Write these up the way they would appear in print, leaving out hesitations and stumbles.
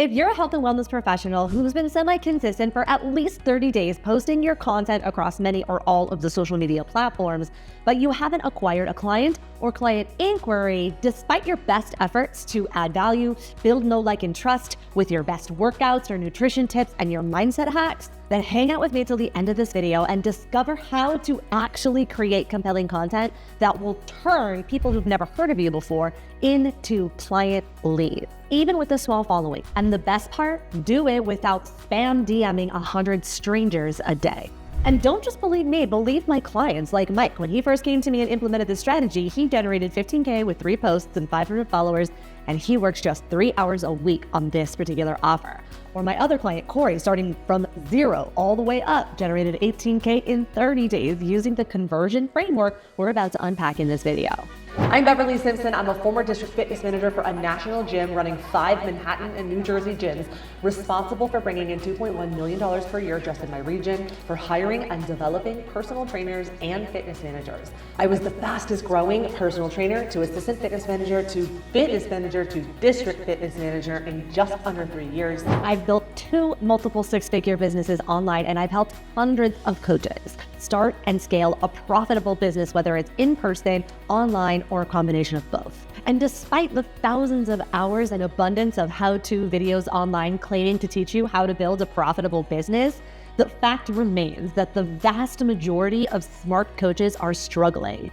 If you're a health and wellness professional who's been semi-consistent for at least 30 days posting your content across many or all of the social media platforms, but you haven't acquired a client or client inquiry despite your best efforts to add value, build know, like, and trust with your best workouts or nutrition tips and your mindset hacks, then hang out with me till the end of this video and discover how to actually create compelling content that will turn people who've never heard of you before into client leads, even with a small following. And the best part, do it without spam DMing 100 strangers a day. And don't just believe me, believe my clients. Like Mike, when he first came to me and implemented this strategy, he generated 15K with 3 posts and 500 followers, and he works just 3 hours a week on this particular offer. Or my other client, Corey, starting from 0 all the way up, generated 18K in 30 days using the conversion framework we're about to unpack in this video. I'm Beverly Simpson. I'm a former district fitness manager for a national gym running 5 Manhattan and New Jersey gyms, responsible for bringing in $2.1 million per year just in my region for hiring and developing personal trainers and fitness managers. I was the fastest growing personal trainer to assistant fitness manager to fitness manager to district fitness manager in just under 3 years. I've built 2 multiple 6-figure businesses online, and I've helped hundreds of coaches start and scale a profitable business, whether it's in person, online, or a combination of both. And despite the thousands of hours and abundance of how-to videos online claiming to teach you how to build a profitable business, the fact remains that the vast majority of smart coaches are struggling.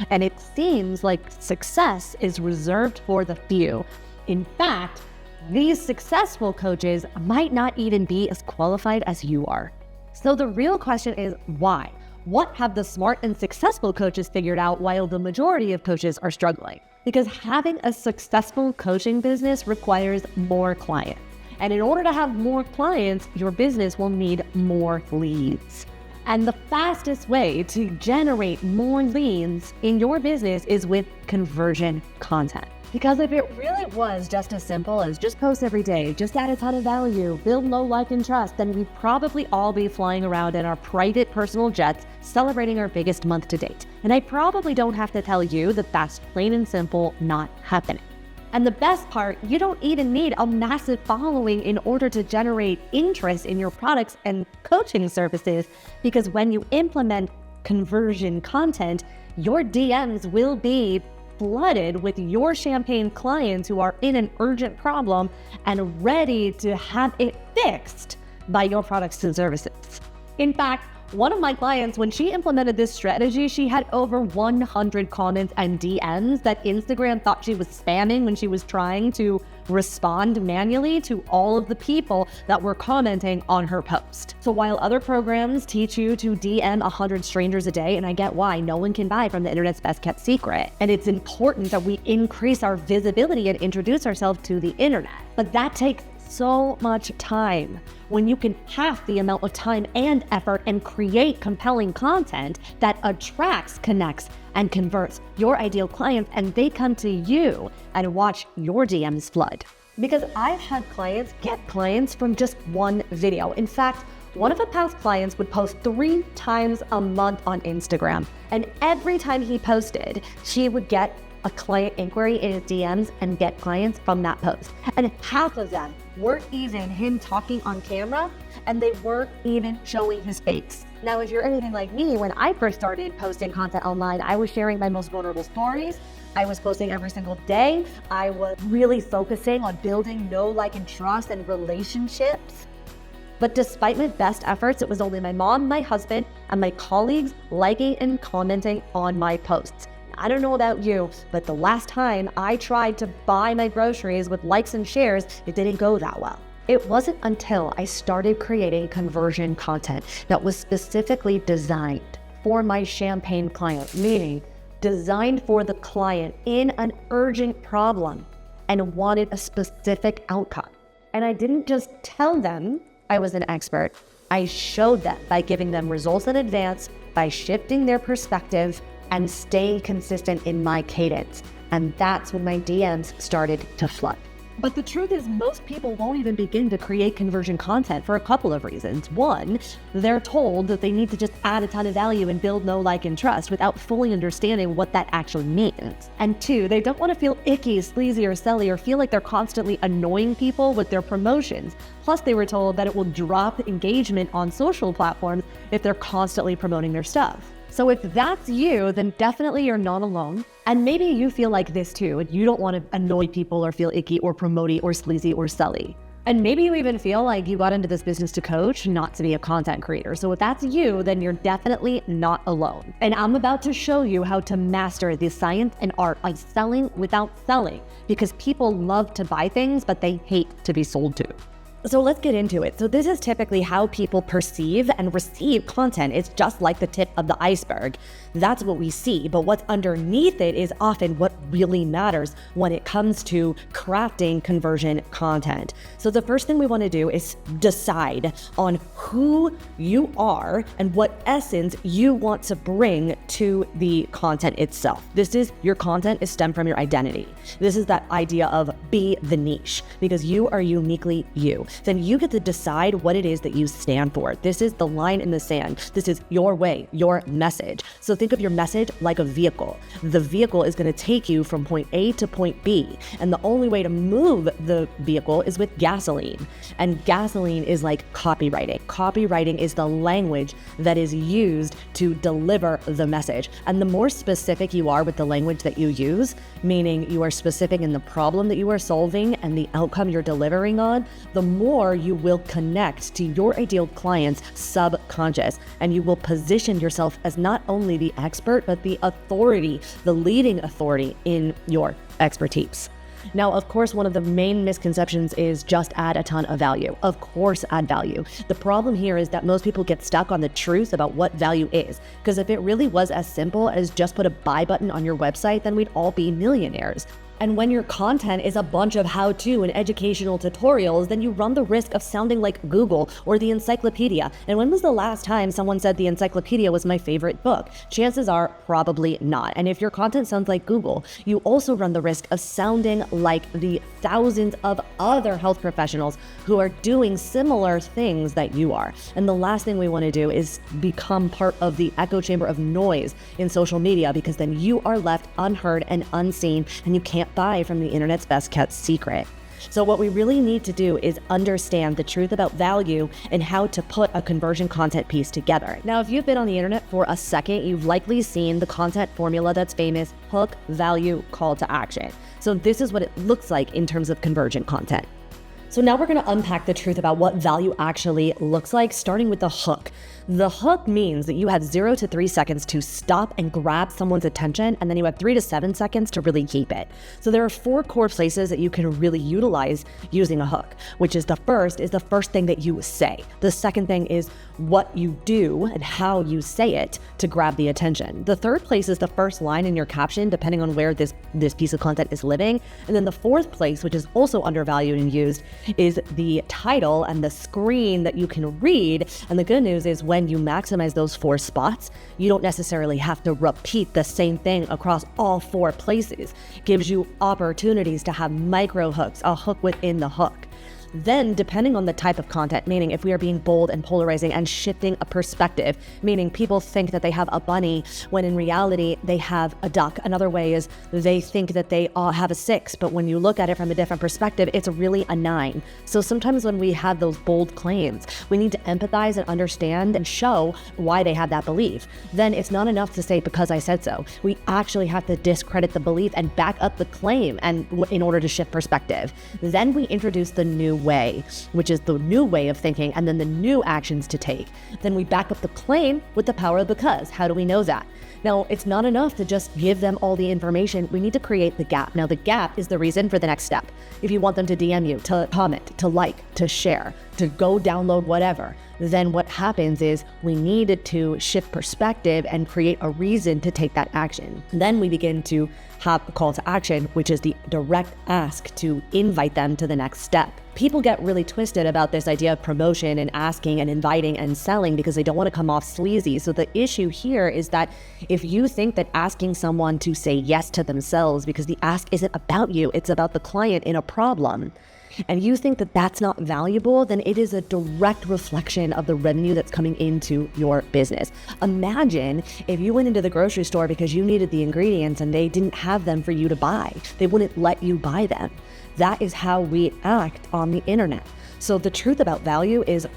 And it seems like success is reserved for the few. In fact, these successful coaches might not even be as qualified as you are. So the real question is why? What have the smart and successful coaches figured out while the majority of coaches are struggling? Because having a successful coaching business requires more clients. And in order to have more clients, your business will need more leads. And the fastest way to generate more leads in your business is with conversion content. Because if it really was just as simple as just post every day, just add a ton of value, build know, like, and trust, then we'd probably all be flying around in our private personal jets celebrating our biggest month to date. And I probably don't have to tell you that that's plain and simple not happening. And the best part, you don't even need a massive following in order to generate interest in your products and coaching services, because when you implement conversion content, your DMs will be flooded with your champagne clients who are in an urgent problem and ready to have it fixed by your products and services. In fact, one of my clients, when she implemented this strategy, she had over 100 comments and DMs that Instagram thought she was spamming when she was trying to respond manually to all of the people that were commenting on her post. So while other programs teach you to DM 100 strangers a day, and I get why, no one can buy from the internet's best kept secret, and it's important that we increase our visibility and introduce ourselves to the internet, but that takes so much time. When you can half the amount of time and effort and create compelling content that attracts, connects, and converts your ideal clients, and they come to you and watch your DMs flood. Because I've had clients get clients from just one video. In fact, one of the past clients would post 3 times a month on Instagram, and every time he posted, she would get a client inquiry in his DMs and get clients from that post. And half of them weren't even him talking on camera, and they weren't even showing his face. Now, if you're anything like me, when I first started posting content online, I was sharing my most vulnerable stories. I was posting every single day. I was really focusing on building know, like, and trust and relationships. But despite my best efforts, it was only my mom, my husband, and my colleagues liking and commenting on my posts. I don't know about you, but the last time I tried to buy my groceries with likes and shares, it didn't go that well. It wasn't until I started creating conversion content that was specifically designed for my champagne client, meaning designed for the client in an urgent problem and wanted a specific outcome. And I didn't just tell them I was an expert. I showed them by giving them results in advance, by shifting their perspective, and staying consistent in my cadence. And that's when my DMs started to flood. But the truth is, most people won't even begin to create conversion content for a couple of reasons. One, they're told that they need to just add a ton of value and build know, like, and trust without fully understanding what that actually means. And two, they don't want to feel icky, sleazy, or silly, or feel like they're constantly annoying people with their promotions. Plus, they were told that it will drop engagement on social platforms if they're constantly promoting their stuff. So if that's you, then definitely you're not alone. And maybe you feel like this too, and you don't want to annoy people or feel icky or promoty or sleazy or silly. And maybe you even feel like you got into this business to coach, not to be a content creator. So if that's you, then you're definitely not alone. And I'm about to show you how to master the science and art of selling without selling, because people love to buy things, but they hate to be sold to. So let's get into it. So this is typically how people perceive and receive content. It's just like the tip of the iceberg. That's what we see, but what's underneath it is often what really matters when it comes to crafting conversion content. So the first thing we want to do is decide on who you are and what essence you want to bring to the content itself. This is your content is stemmed from your identity. This is that idea of be the niche, because you are uniquely you. Then you get to decide what it is that you stand for. This is the line in the sand. This is your way, your message. So think of your message like a vehicle. The vehicle is going to take you from point A to point B. And the only way to move the vehicle is with gasoline. And gasoline is like copywriting. Copywriting is the language that is used to deliver the message. And the more specific you are with the language that you use, meaning you are specific in the problem that you are solving and the outcome you're delivering on, the more you will connect to your ideal client's subconscious, and you will position yourself as not only the expert, but the authority, the leading authority in your expertise. Now, of course, one of the main misconceptions is just add a ton of value. Of course, add value. The problem here is that most people get stuck on the truth about what value is, because if it really was as simple as just put a buy button on your website, then we'd all be millionaires. And when your content is a bunch of how-to and educational tutorials, then you run the risk of sounding like Google or the encyclopedia. And when was the last time someone said the encyclopedia was my favorite book? Chances are probably not. And if your content sounds like Google, you also run the risk of sounding like the thousands of other health professionals who are doing similar things that you are. And the last thing we want to do is become part of the echo chamber of noise in social media, because then you are left unheard and unseen, and you can't buy from the internet's best kept secret. So what we really need to do is understand the truth about value and how to put a conversion content piece together. Now, if you've been on the internet for a second, you've likely seen the content formula that's famous: hook, value, call to action. So this is what it looks like in terms of conversion content. So now we're going to unpack the truth about what value actually looks like, starting with the hook. The hook means that you have 0 to 3 seconds to stop and grab someone's attention, and then you have 3 to 7 seconds to really keep it. So there are 4 core places that you can really utilize using a hook, which is the first thing that you say. The second thing is what you do and how you say it to grab the attention. The third place is the first line in your caption, depending on where this piece of content is living. And then the fourth place, which is also undervalued and used, is the title and the screen that you can read. And the good news is when you maximize those 4 spots, you don't necessarily have to repeat the same thing across all 4 places. It gives you opportunities to have micro hooks, a hook within the hook. Then, depending on the type of content, meaning if we are being bold and polarizing and shifting a perspective, meaning people think that they have a bunny when in reality they have a duck. Another way is they think that they have a 6, but when you look at it from a different perspective, it's really a 9. So sometimes when we have those bold claims, we need to empathize and understand and show why they have that belief. Then it's not enough to say, because I said so. We actually have to discredit the belief and back up the claim, and in order to shift perspective. Then we introduce the new way, which is the new way of thinking, and then the new actions to take. Then we back up the claim with the power of because. How do we know that? Now, it's not enough to just give them all the information. We need to create the gap. Now, the gap is the reason for the next step. If you want them to DM you, to comment, to like, to share, to go download whatever, then what happens is we needed to shift perspective and create a reason to take that action. Then we begin to have a call to action, which is the direct ask to invite them to the next step. People get really twisted about this idea of promotion and asking and inviting and selling because they don't want to come off sleazy. So the issue here is that if you think that asking someone to say yes to themselves because the ask isn't about you, it's about the client in a problem, and you think that that's not valuable, then it is a direct reflection of the revenue that's coming into your business. Imagine if you went into the grocery store because you needed the ingredients and they didn't have them for you to buy. They wouldn't let you buy them. That is how we act on the internet. So the truth about value is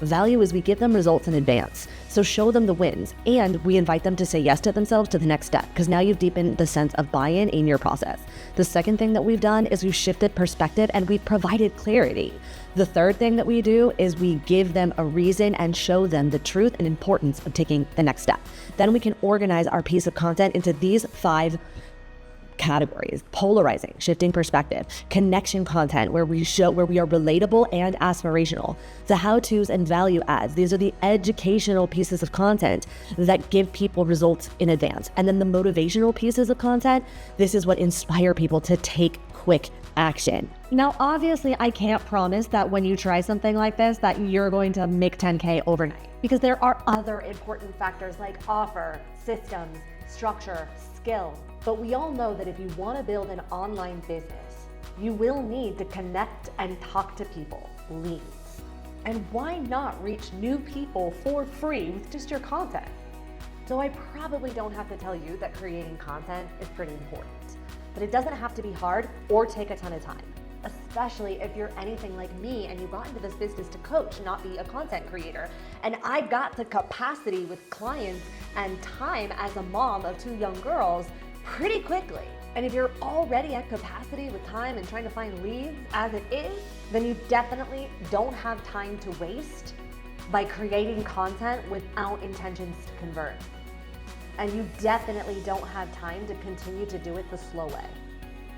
we give them results in advance. So show them the wins, and we invite them to say yes to themselves to the next step, because now you've deepened the sense of buy-in in your process. The second thing that we've done is we've shifted perspective and we've provided clarity. The third thing that we do is we give them a reason and show them the truth and importance of taking the next step. Then we can organize our piece of content into these 5 categories: polarizing, shifting perspective; connection content, where we are relatable and aspirational; the how-tos and value adds. These are the educational pieces of content that give people results in advance. And then the motivational pieces of content, this is what inspire people to take quick action. Now, obviously, I can't promise that when you try something like this that you're going to make 10K overnight, because there are other important factors like offer, systems, structure, skill. But we all know that if you want to build an online business, you will need to connect and talk to people, leads. And why not reach new people for free with just your content? So I probably don't have to tell you that creating content is pretty important, but it doesn't have to be hard or take a ton of time, especially if you're anything like me and you got into this business to coach, not be a content creator. And I got to capacity with clients and time as a mom of 2 young girls pretty quickly. And if you're already at capacity with time and trying to find leads as it is, then you definitely don't have time to waste by creating content without intentions to convert. And you definitely don't have time to continue to do it the slow way,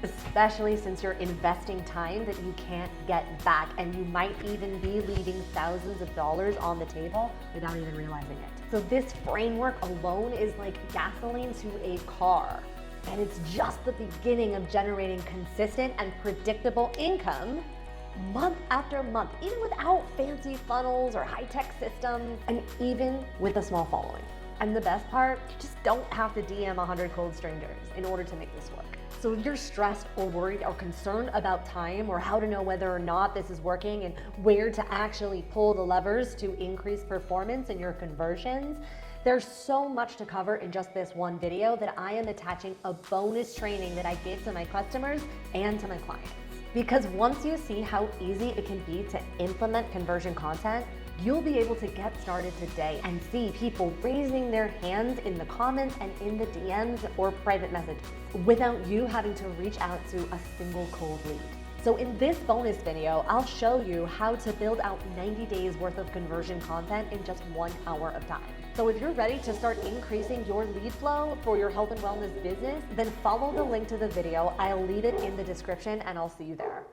especially since you're investing time that you can't get back, and you might even be leaving thousands of dollars on the table without even realizing it. So this framework alone is like gasoline to a car. And it's just the beginning of generating consistent and predictable income month after month, even without fancy funnels or high-tech systems, and even with a small following. And the best part, you just don't have to DM 100 cold strangers in order to make this work. So if you're stressed or worried or concerned about time, or how to know whether or not this is working and where to actually pull the levers to increase performance in your conversions, there's so much to cover in just this one video that I am attaching a bonus training that I give to my customers and to my clients. Because once you see how easy it can be to implement conversion content, you'll be able to get started today and see people raising their hands in the comments and in the DMs or private messages without you having to reach out to a single cold lead. So in this bonus video, I'll show you how to build out 90 days worth of conversion content in just 1 hour of time. So if you're ready to start increasing your lead flow for your health and wellness business, then follow the link to the video. I'll leave it in the description and I'll see you there.